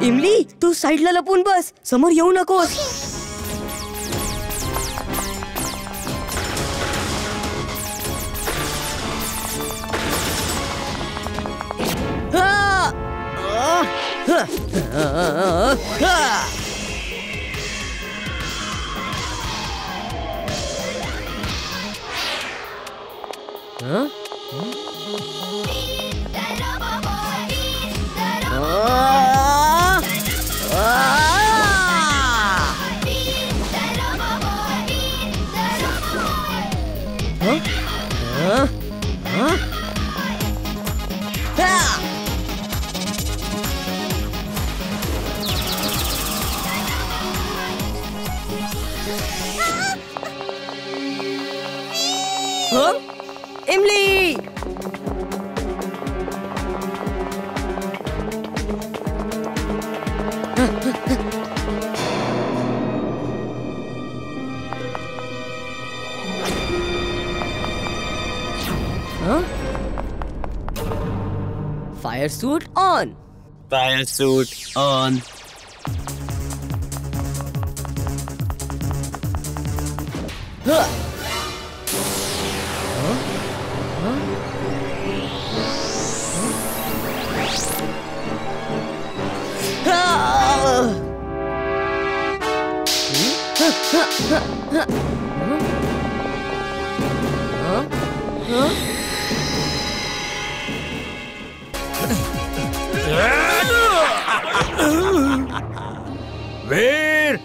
इमली, तू साईडला लपून बस, समोर येऊ नकोस. Imli, fire suit on. Fire suit on. Veer,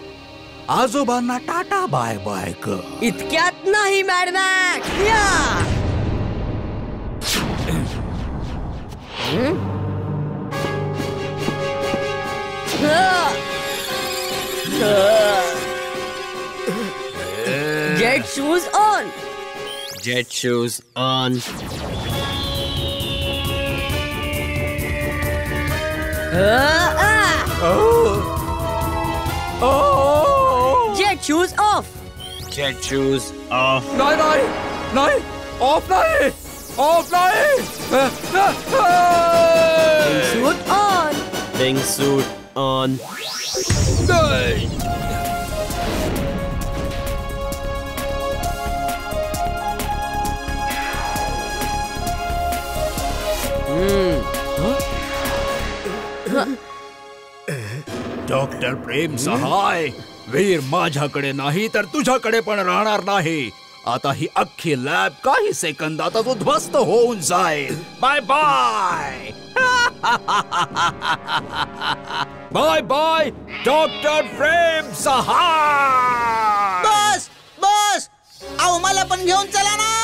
आजोबांना टाटा बाय बाय कर. इतक्यात नाही Mad Max. Jet shoes on. Jet shoes on. Jet shoes off. Jet shoes off. नाही नाही नाही, ऑफ नाही, ऑफ नाही. Suit on. Wing suit on. नाही. डॉक्टर प्रेम सहाय, वीर माझ्याकडे नाही तर तुझ्याकडे पण राहणार नाही. आता ही अख्खी लॅब काही सेकंदातच उद्ध्वस्त होऊन जाईल. Bye bye. Bye bye doctor Prem Sahay. बस बस, अहो मला पण घेऊन चला ना.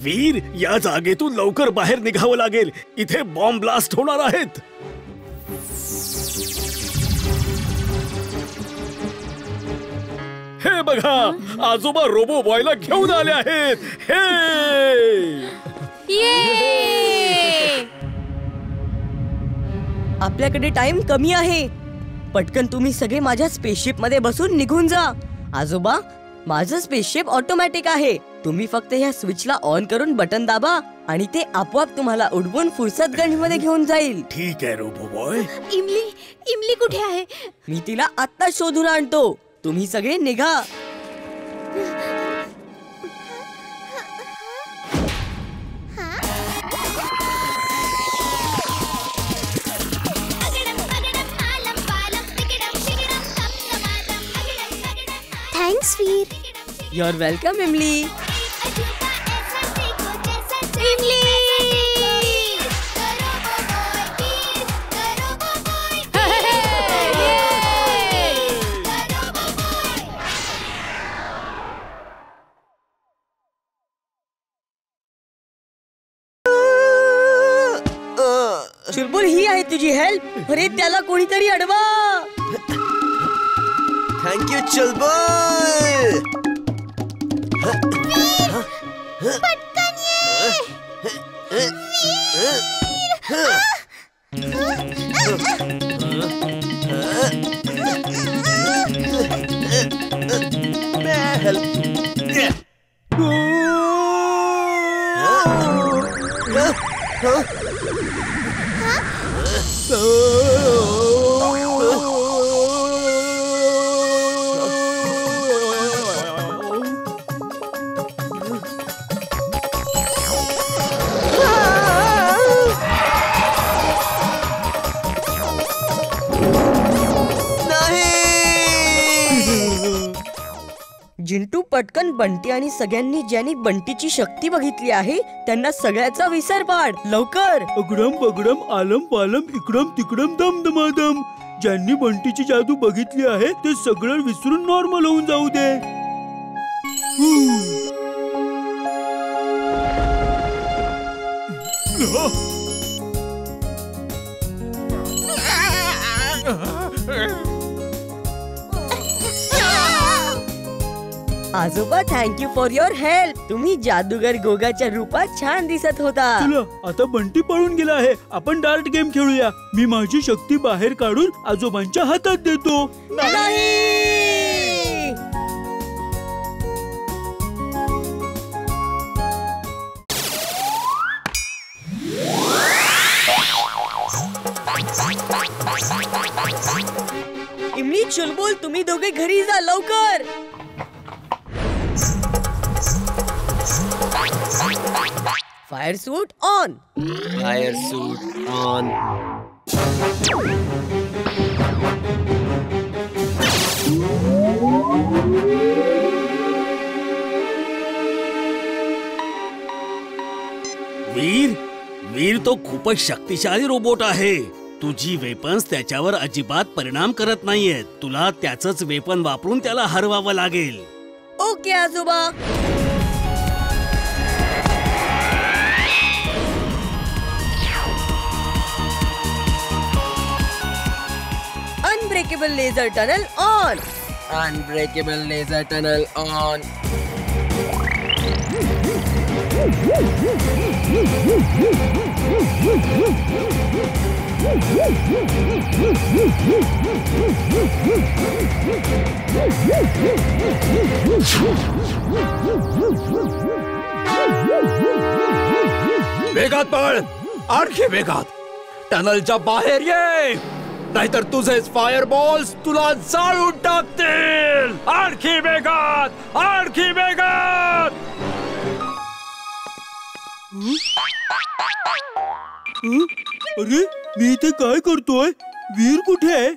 वीर, या जागेतून लवकर बाहेर निघावं लागेल. इथे बॉम्ब ब्लास्ट होणार आहेत. हे बघा, आजोबा रोबो बॉयला घेऊन आले आहेत. आपल्याकडे टाइम कमी आहे. पटकन तुम्ही सगळे माझ्या स्पेसशिप मध्ये बसून निघून जा. आजोबा, माझं स्पेसशिप ऑटोमॅटिक आहे. तुम्ही फक्त ह्या स्विचला ऑन करून बटन दाबा आणि ते आपोआप तुम्हाला उडवून फुर्सतगंज मध्ये घेऊन जाईल. ठीक आहे रोबो बॉय. इमली, इमली कुठे आहे? मी तिला आत्ता शोधून आणतो. तुम्ही सगळे निघा. Thanks Veer. You are welcome Imli. Imli, चुलबुल, ही आहे तुझी हेल्प. अरे त्याला कोणीतरी अडवा. थँक्यू चुलबुल. पटकन ये. जिंटू पटकन बंटी आणि सगळ्यांनी ज्यांनी बंटीची शक्ती बघितली आहे त्यांना सगळ्याचा विसर पाड लवकर. अगडम बगडम आलम पालम इकडम तिकडम दम दमादम. ज्यांनी बंटीची जादू बघितली आहे ते सगळं विसरून नॉर्मल होऊन जाऊ दे. आजोबा थँक्यू फॉर युअर हेल्प. तुम्ही जादूगर गोगाच्या रूपात छान दिसत होता. चला आता बंटी पळून गेला आहे. आपण डार्ट गेम खेळूया. मी माझी शक्ती बाहेर काढून आजोबांच्या हातात देतो. नाही. इमली चुलबुल तुम्ही दोघे घरी जा लवकर. Fire suit on. Fire suit on. वीर वीर तो खूपच शक्तिशाली रोबोट आहे. तुझी वेपन्स त्याच्यावर अजिबात परिणाम करत नाहीयेत. तुला त्याचंच वेपन वापरून त्याला हरवावं लागेल. ओके आजोबा. Unbreakable laser tunnel on. Unbreakable laser tunnel on. वेगात पळ, आणखी वेगात. टनलच्या बाहेर ये, नाहीतर तुझेच फायर बॉल्स तुला जाळून टाकतील. आणखी वेगात, आणखी वेगात. अरे मी इथे काय करतोय? वीर कुठे आहे?